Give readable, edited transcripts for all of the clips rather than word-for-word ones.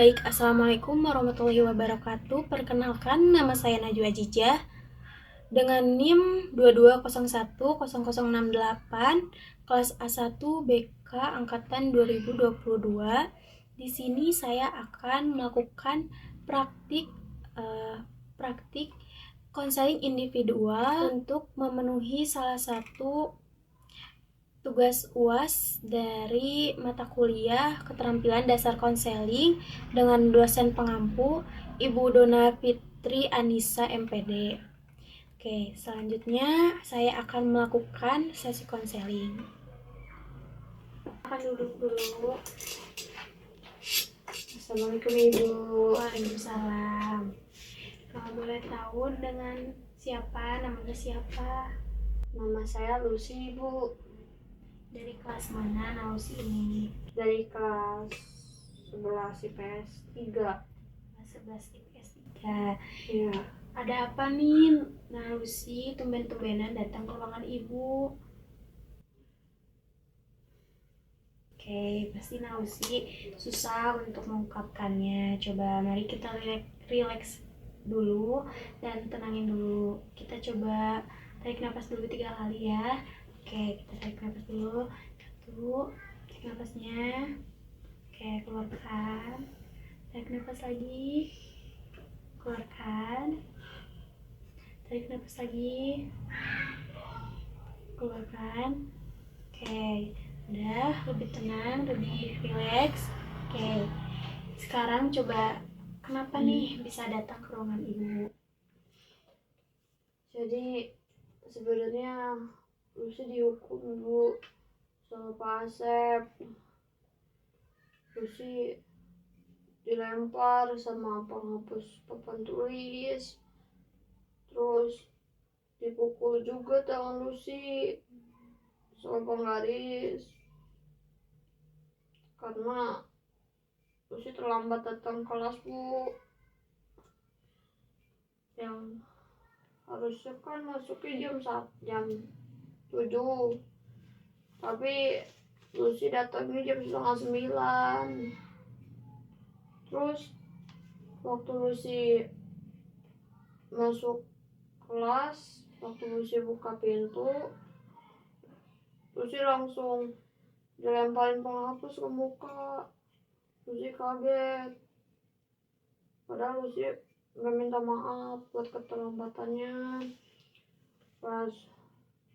Baik, Assalamualaikum warahmatullahi wabarakatuh. Perkenalkan, nama saya Najwa Ajijah dengan NIM 22010068, kelas A1 BK angkatan 2022. Di sini saya akan melakukan praktik konseling individual untuk memenuhi salah satu tugas UAS dari mata kuliah Keterampilan Dasar Konseling dengan dosen pengampu Ibu Dona Fitri Anissa MPD. Oke, selanjutnya saya akan melakukan sesi konseling. Akan duduk dulu. Assalamualaikum Ibu. Waalaikumsalam. Kalau boleh tahu dengan siapa, namanya siapa? Nama saya Lucy, Ibu. Dari kelas mana Lucy ini? Dari kelas 11 IPS 3. Kelas 11 IPS 3. Iya. Ada apa nih, Lucy tumben-tumbenan datang ke ruangan Ibu? Oke, pasti Lucy susah untuk mengungkapkannya. Coba mari kita relax dulu dan tenangin dulu. Kita coba tarik nafas dulu 3 kali ya. Oke, kita tarik nafas dulu. 1, tarik nafasnya. Oke, keluarkan. Tarik nafas lagi. Keluarkan. Tarik nafas lagi. Keluarkan. Oke, udah lebih tenang, lebih relax. Oke, sekarang coba kenapa nih bisa datang ke ruangan Ibu? Jadi sebenarnya Lucy dihukum, Bu, sama Pak Asep. Lucy dilempar sama penghapus papan tulis. Terus dipukul juga tangan Lucy sama penggaris. Karena Lucy terlambat datang kelas, Bu. Yang harusnya kan masuknya jam 7, tapi Lucy datangnya jam 8:30. Terus waktu Lucy masuk kelas, waktu Lucy buka pintu, Lucy langsung dilemparin penghapus ke muka. Lucy kaget, padahal Lucy gak minta maaf buat keterlambatannya. Pas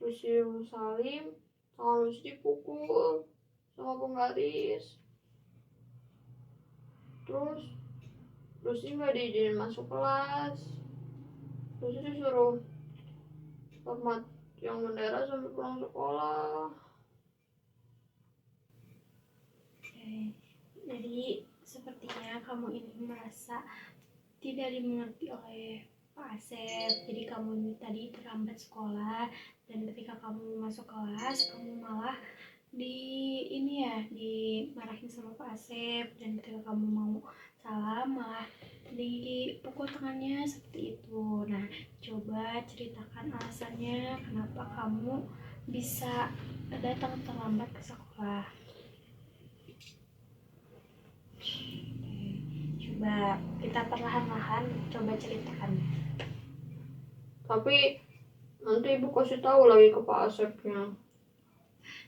Lucy salim, tangan Lucy dipukul sama penggaris. Terus Lucy gak diizinin masuk kelas. Lucy disuruh hormat yang bendera sampai pulang sekolah. Oke, jadi sepertinya kamu ini merasa tidak dimengerti oleh Pak Asep. Jadi kamu ini tadi terlambat sekolah, dan ketika kamu masuk kelas kamu malah dimarahin sama Pak Asep, dan ketika kamu mau salam malah dipukul tangannya seperti itu. Nah, coba ceritakan alasannya kenapa kamu bisa datang terlambat ke sekolah. Coba kita perlahan-lahan coba ceritakan. Tapi nanti Ibu kasih tahu lagi ke Pak Asepnya.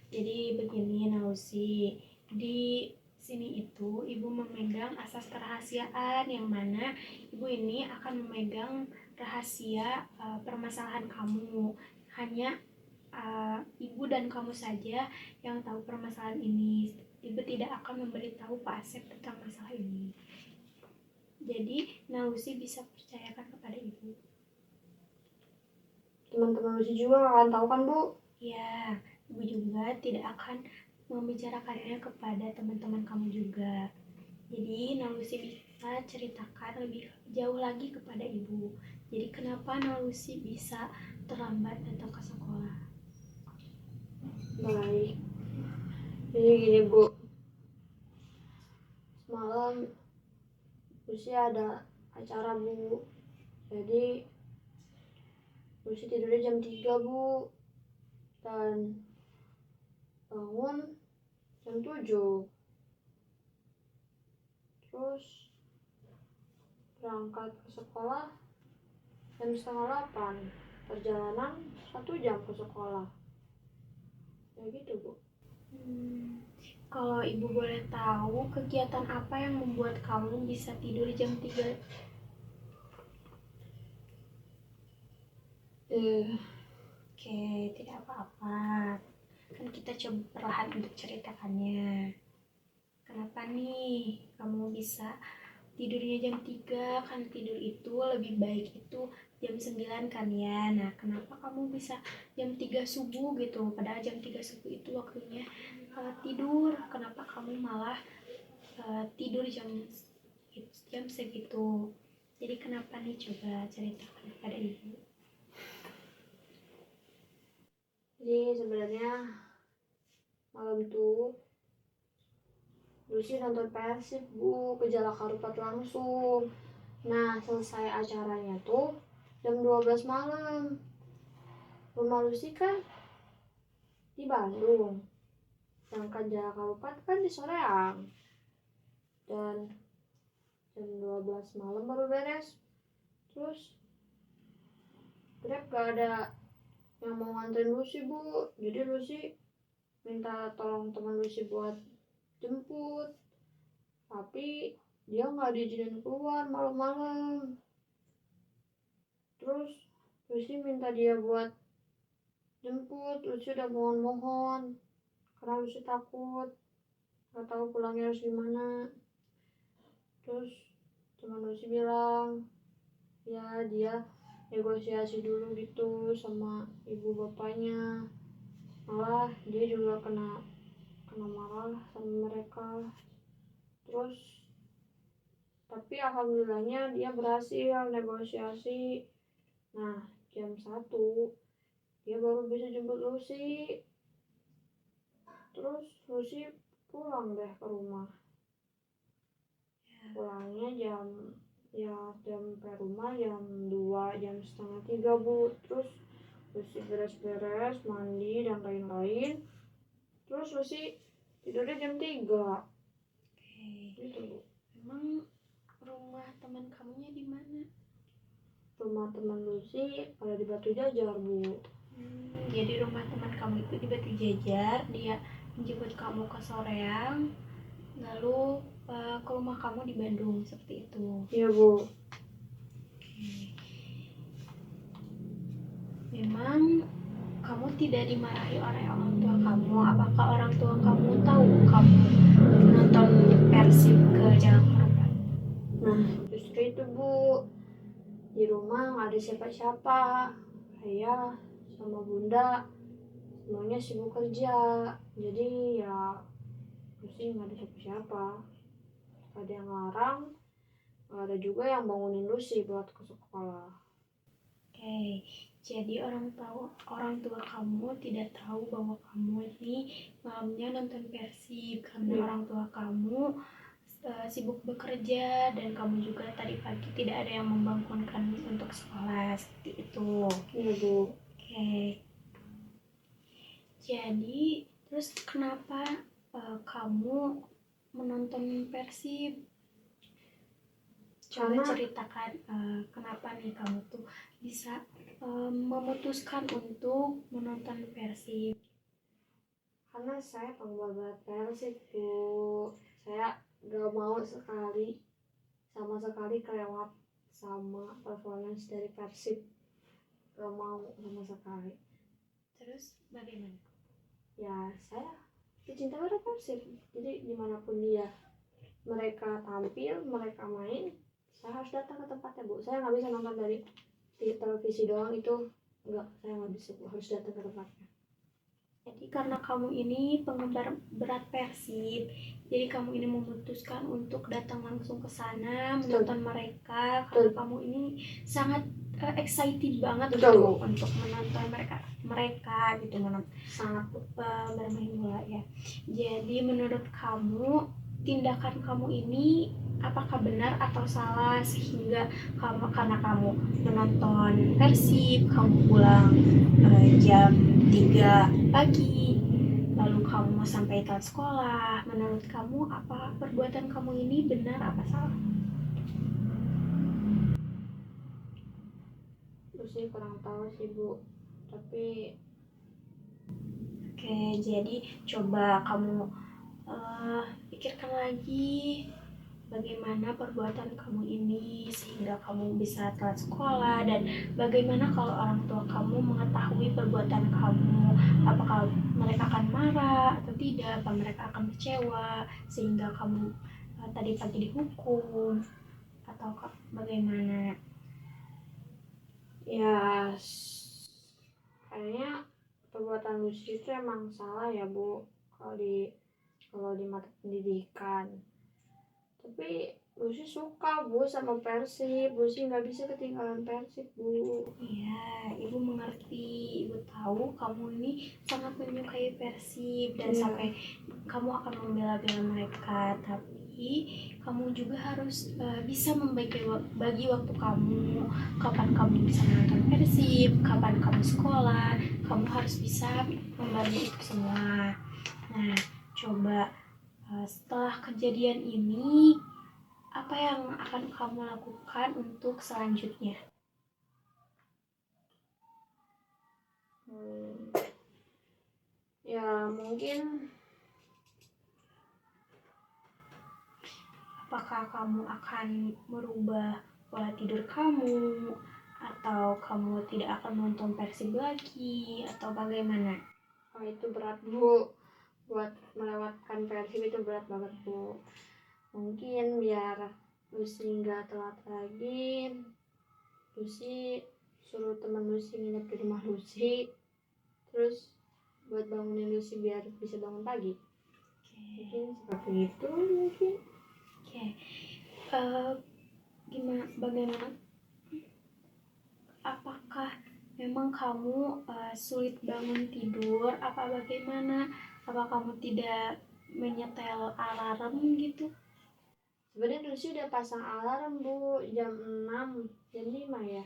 Jadi begini Lucy, di sini itu Ibu memegang asas kerahasiaan, yang mana Ibu ini akan memegang rahasia permasalahan kamu. Hanya Ibu dan kamu saja yang tahu permasalahan ini. Ibu tidak akan memberitahu Pak Asep tentang masalah ini. Jadi Lucy bisa percayakan kepada Ibu. Teman-teman Lucy juga gak akan tahu kan, Bu? Ya, Ibu juga tidak akan membicarakannya kepada teman-teman kamu juga. Jadi Lucy bisa ceritakan lebih jauh lagi kepada Ibu. Jadi kenapa Lucy bisa terlambat datang ke sekolah? Baik. Jadi gini, Bu. Semalam Lucy ada acara, Bu. Jadi Lucy tidurnya jam 3, Bu. Dan bangun jam 7. Terus berangkat ke sekolah jam 7:30, perjalanan 1 jam ke sekolah. Ya gitu, Bu. Kalau ibu boleh tahu, kegiatan apa yang membuat kamu bisa tidur jam 3? Oke, tidak apa-apa. Kan kita coba perlahan untuk ceritakannya. Kenapa nih kamu bisa tidurnya jam 3? Kan tidur itu lebih baik itu jam 9 kan ya. Nah, kenapa kamu bisa jam 3 subuh gitu? Padahal jam 3 subuh itu waktunya tidur. Kenapa kamu malah tidur jam segitu? Jadi kenapa nih, coba ceritakan kepada ibu. Jadi sebenarnya malam tuh Lucy nonton Persib, Bu, ke Jalak Harupat langsung. Nah, selesai acaranya tuh jam 12 malam. Rumah Lucy kan di Bandung, sedangkan Jalak Harupat kan di Soreang. Dan jam 12 malam baru beres. Terus Grab gak ada yang mau nganterin Lucy, Bu. Jadi Lucy minta tolong teman Lucy buat jemput, tapi dia nggak diizinin keluar malam-malam. Terus Lucy minta dia buat jemput. Lucy udah mohon-mohon karena Lucy takut, nggak tahu pulangnya harus gimana. Terus teman Lucy bilang ya dia negosiasi dulu gitu sama ibu bapaknya, malah dia juga kena marah sama mereka. Terus tapi alhamdulillahnya dia berhasil negosiasi. Nah, jam 1 dia baru bisa jemput Lucy. Terus Lucy pulang deh ke rumah. Pulangnya sampai rumah jam 2, jam setengah 3, Bu. Terus Lucy beres-beres, mandi dan lain-lain. Terus Lucy tidurnya jam 3. Gitu, Bu. Emang rumah teman kamunya di mana? Rumah teman Lucy ada di Batu Jajar, Bu. Jadi rumah teman kamu itu di Batu Jajar, dia menjemput kamu ke Soreang, lalu ke rumah kamu di Bandung, seperti itu. Iya, Bu. Memang kamu tidak dimarahi oleh orang tua kamu. Apakah orang tua kamu tahu kamu menonton Persib ke Jalak Harupat? Nah, justru itu, Bu. Di rumah nggak ada siapa-siapa. Ayah sama bunda semuanya sibuk kerja. Jadi ya Lucy nggak ada siapa-siapa. Gak ada yang larang, nggak ada juga yang bangunin Lucy buat ke sekolah. Oke, jadi orang tua kamu tidak tahu bahwa kamu ini malamnya nonton Persib karena orang tua kamu sibuk bekerja dan kamu juga tadi pagi tidak ada yang membangunkan untuk sekolah, seperti itu. Iya, Bu. Oke. Jadi terus kenapa kamu menonton Persib? Coba ceritakan kenapa nih kamu tuh bisa memutuskan untuk menonton Persib. Karena saya penggemar berat Persib, Bu. Saya gak mau sama sekali kelewat sama performance dari Persib. Gak mau sama sekali. Terus bagaimana? Ya, saya pecinta berat Persib. Jadi dimanapun mereka tampil, mereka main, saya harus datang ke tempatnya, Bu. Saya nggak bisa nonton dari televisi doang, itu enggak, saya nggak bisa, Bu. Harus datang ke tempatnya. Jadi karena kamu ini penggemar berat Persib, jadi kamu ini memutuskan untuk datang langsung ke sana menonton mereka karena kamu ini sangat excited banget gitu untuk menonton mereka gitu, sangat bermain bola ya. Jadi menurut kamu tindakan kamu ini apakah benar atau salah sehingga karena kamu menonton Persib kamu pulang jam 3 pagi lalu kamu sampai telat sekolah? Menurut kamu apa perbuatan kamu ini benar apa salah? sih kurang tahu sih Bu, tapi Oke, jadi coba kamu pikirkan lagi bagaimana perbuatan kamu ini sehingga kamu bisa telat sekolah, dan bagaimana kalau orang tua kamu mengetahui perbuatan kamu, apakah mereka akan marah atau tidak, apa mereka akan kecewa sehingga kamu tadi pagi dihukum atau bagaimana. ya kayaknya perbuatan Lucy itu emang salah ya Bu, kalau di mata pendidikan. Tapi Lucy suka Bu sama Persib, Lucy nggak bisa ketinggalan Persib Bu. Iya, Ibu mengerti. Ibu tahu kamu ini sangat menyukai Persib dan Iya. sampai kamu akan membela-bela mereka. Tapi kamu juga harus bisa bagi waktu kamu. Kapan kamu bisa menonton Persib, kapan kamu sekolah. Kamu harus bisa membagi itu semua. Nah, coba setelah kejadian ini, apa yang akan kamu lakukan untuk selanjutnya? Ya mungkin apakah kamu akan merubah pola tidur kamu, atau kamu tidak akan menonton Persib lagi, atau bagaimana? itu berat Bu, buat melewatkan Persib itu berat banget Bu. Mungkin biar Lucy nggak telat lagi, Lucy suruh teman Lucy nginep di rumah Lucy, terus buat bangunin Lucy biar bisa bangun pagi. Mungkin seperti itu mungkin. Oke. Bagaimana? Apakah memang kamu sulit bangun tidur? Apa bagaimana? Apa kamu tidak menyetel alarm gitu? Sebenarnya Lucy udah pasang alarm Bu, jam 6, jam 5 ya.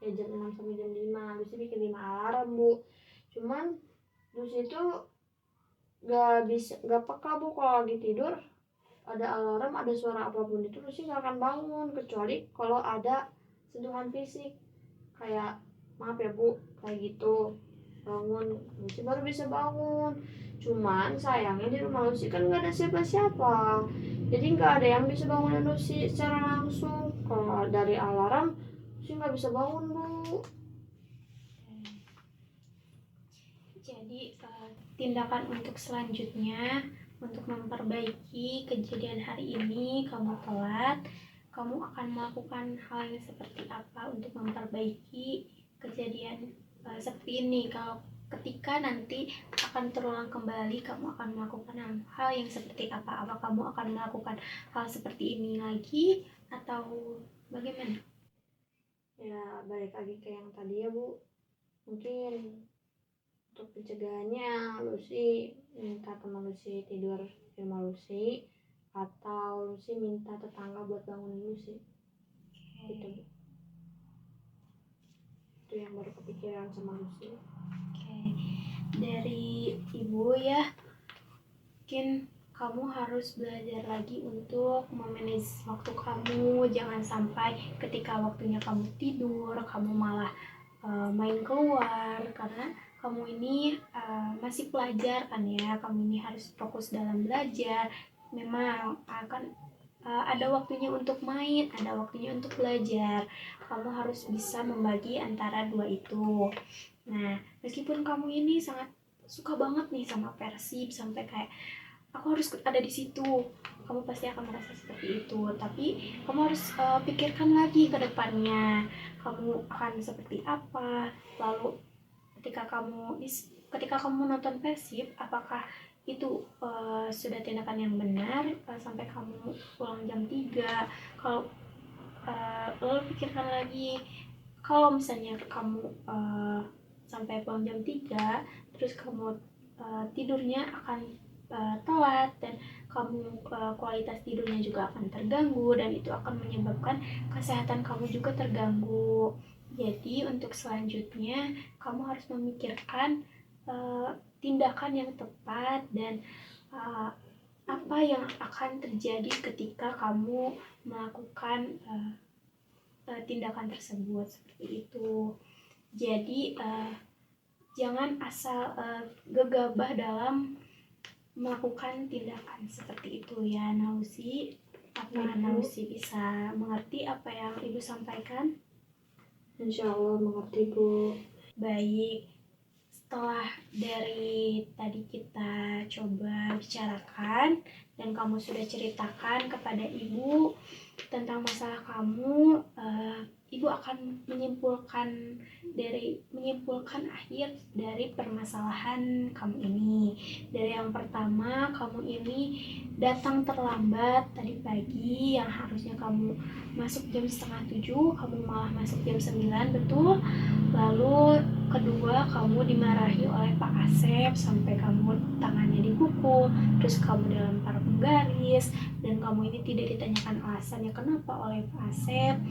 Ya jam 6 sampai jam 5, Lucy bikin 5 alarm Bu. Cuman Lucy itu gak peka Bu, kalau lagi tidur ada alarm, ada suara apapun itu Lucy gak akan bangun, kecuali kalau ada sentuhan fisik kayak maaf ya Bu, kayak gitu bangun, Lucy baru bisa bangun. Cuman sayangnya di rumah Lucy kan gak ada siapa-siapa, jadi gak ada yang bisa bangunin Lucy secara langsung. Kalau dari alarm Lucy gak bisa bangun Bu. Jadi tindakan untuk selanjutnya, untuk memperbaiki kejadian hari ini kamu telat, kamu akan melakukan hal yang seperti apa untuk memperbaiki kejadian seperti ini. Kalau ketika nanti akan terulang kembali, kamu akan melakukan hal yang seperti apa? Apa kamu akan melakukan hal seperti ini lagi atau bagaimana? Ya balik lagi ke yang tadi ya Bu, mungkin untuk pencegahannya Lucy minta teman Lucy tidur di rumah Lucy, atau Lucy minta tetangga buat bangunin Lucy. Gitu Bu, itu yang baru kepikiran sama Lucy. Dari Ibu ya, mungkin kamu harus belajar lagi untuk memanage waktu kamu. Jangan sampai ketika waktunya kamu tidur, kamu malah main keluar, karena kamu ini masih pelajar kan ya. Kamu ini harus fokus dalam belajar. Memang akan ada waktunya untuk main, ada waktunya untuk belajar. Kamu harus bisa membagi antara dua itu. Nah, meskipun kamu ini sangat suka banget nih sama Persib, sampai kayak aku harus ada di situ, kamu pasti akan merasa seperti itu. Tapi kamu harus pikirkan lagi ke depannya, kamu akan seperti apa. Lalu ketika kamu nonton Persib, apakah itu sudah tindakan yang benar sampai kamu pulang jam 3? Kalau lalu pikirkan lagi, kalau misalnya kamu sampai pulang jam 3, terus kamu tidurnya akan telat, dan kamu kualitas tidurnya juga akan terganggu, dan itu akan menyebabkan kesehatan kamu juga terganggu. Jadi untuk selanjutnya kamu harus memikirkan tindakan yang tepat, dan apa yang akan terjadi ketika kamu melakukan tindakan tersebut, seperti itu. Jadi jangan asal gegabah dalam melakukan tindakan seperti itu ya Nausi. Apa Nausi bisa mengerti apa yang Ibu sampaikan? Insya Allah mengerti Bu. Baik, setelah dari tadi kita coba bicarakan dan kamu sudah ceritakan kepada Ibu tentang masalah kamu, Ibu akan menyimpulkan akhir dari permasalahan kamu ini. Dari yang pertama, kamu ini datang terlambat tadi pagi, yang harusnya kamu masuk jam 6:30, kamu malah masuk jam 9, betul? Lalu kedua, kamu dimarahi oleh Pak Asep sampai kamu tangannya dipukul, terus kamu dilempar penggaris, dan kamu ini tidak ditanyakan alasannya kenapa oleh Pak Asep.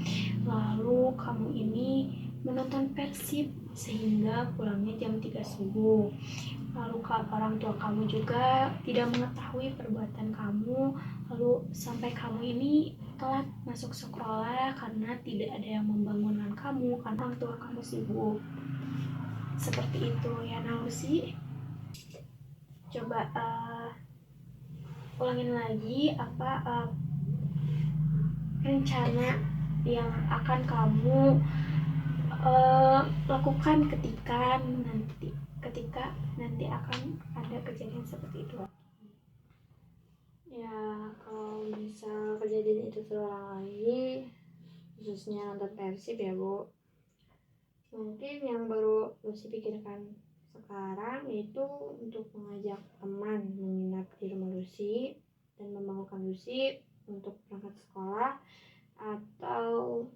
Lalu kamu ini menonton Persib sehingga pulangnya jam 3 subuh. Lalu orang tua kamu juga tidak mengetahui perbuatan kamu, lalu sampai kamu ini telat masuk sekolah karena tidak ada yang membangunkan kamu karena orang tua kamu sibuk. Seperti itu ya Nausi. Coba ulangin lagi apa rencana yang akan kamu lakukan ketika nanti akan ada kejadian seperti itu. Ya, kalau misal kejadian itu terulang lagi, khususnya nonton Persib ya Bu, mungkin yang baru Lucy pikirkan sekarang yaitu untuk mengajak teman menginap di rumah Lucy dan membangunkan Lucy untuk berangkat sekolah, atau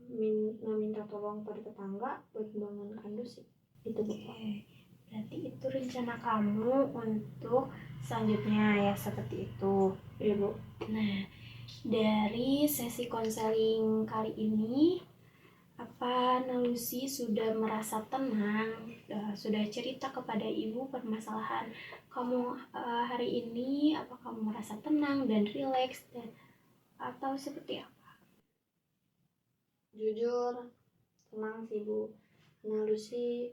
meminta tolong pada tetangga buat membangunkan Lucy. Itu Bu. Berarti itu rencana kamu untuk selanjutnya ya, seperti itu. Iya Bu. Nah, dari sesi konseling kali ini, apa Lucy sudah merasa tenang, sudah cerita kepada Ibu permasalahan kamu hari ini, apa kamu merasa tenang dan rileks, dan atau seperti apa? Jujur tenang sih Bu, karena Lucy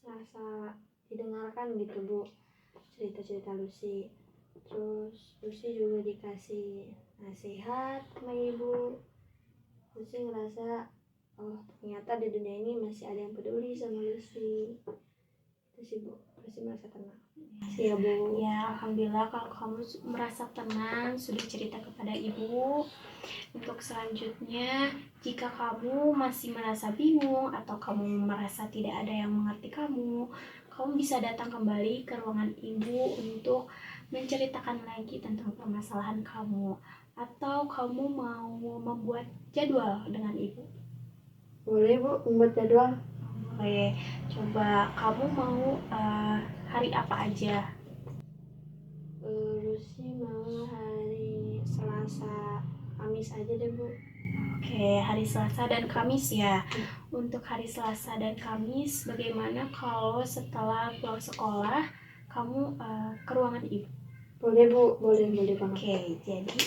serasa didengarkan gitu Bu, cerita-cerita Lucy. Terus Lucy juga dikasih nasihat sama Ibu. Lucy ngerasa oh ternyata di dunia ini masih ada yang peduli sama Lucy. Itu sih Bu, Lucy merasa tenang. Iya Bu. Ya, alhamdulillah kalau kamu merasa tenang, sudah cerita kepada Ibu. Untuk selanjutnya, jika kamu masih merasa bingung atau kamu merasa tidak ada yang mengerti kamu bisa datang kembali ke ruangan Ibu untuk menceritakan lagi tentang permasalahan kamu. Atau kamu mau membuat jadwal dengan Ibu? Boleh Bu, membuat jadwal. Boleh. Coba kamu mau hari apa aja? Lucy mau hari Selasa, Kamis aja deh Bu. Oke, hari Selasa dan Kamis ya. Untuk hari Selasa dan Kamis, bagaimana kalau setelah pulang sekolah kamu ke ruangan Ibu? Boleh Bu, boleh banget. Oke, jadi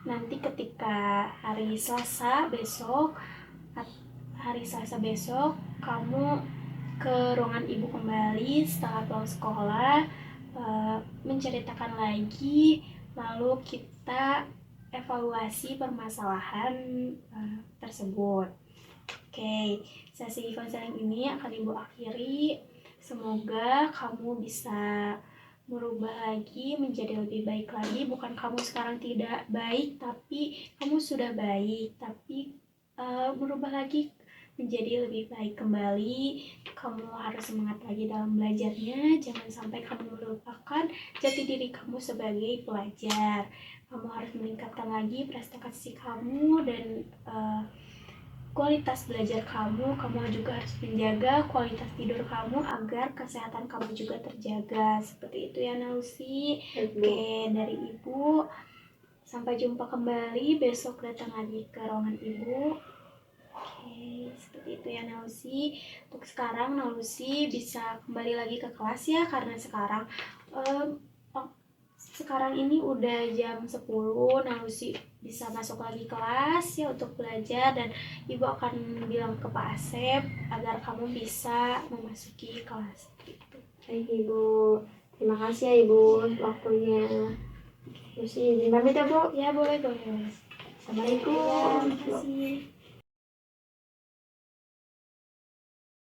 nanti ketika hari Selasa besok kamu ke ruangan Ibu kembali setelah pulang sekolah, menceritakan lagi, lalu kita evaluasi permasalahan tersebut. Oke, sesi konseling ini akan Ibu akhiri. Semoga kamu bisa merubah lagi menjadi lebih baik lagi. Bukan kamu sekarang tidak baik, tapi kamu sudah baik. Tapi merubah lagi menjadi lebih baik kembali. Kamu harus semangat lagi dalam belajarnya. Jangan sampai kamu melupakan jati diri kamu sebagai pelajar. Kamu harus meningkatkan lagi prestasi kamu dan kualitas belajar kamu. Kamu juga harus menjaga kualitas tidur kamu agar kesehatan kamu juga terjaga. Seperti itu ya Nausi. Oke, dari Ibu. Sampai jumpa kembali besok, datang lagi ke ruangan Ibu. Oke, seperti itu ya Nausi. Untuk sekarang Nausi bisa kembali lagi ke kelas ya, karena sekarang sekarang ini udah jam 10. Nah, Lucy bisa masuk lagi kelas ya untuk belajar, dan Ibu akan bilang ke Pak Asep agar kamu bisa memasuki kelas gitu. Baik Ibu, terima kasih ya Ibu waktunya. Lucy izin pamit ya Bu. Ya, boleh. Assalamualaikum. Ya, terima kasih.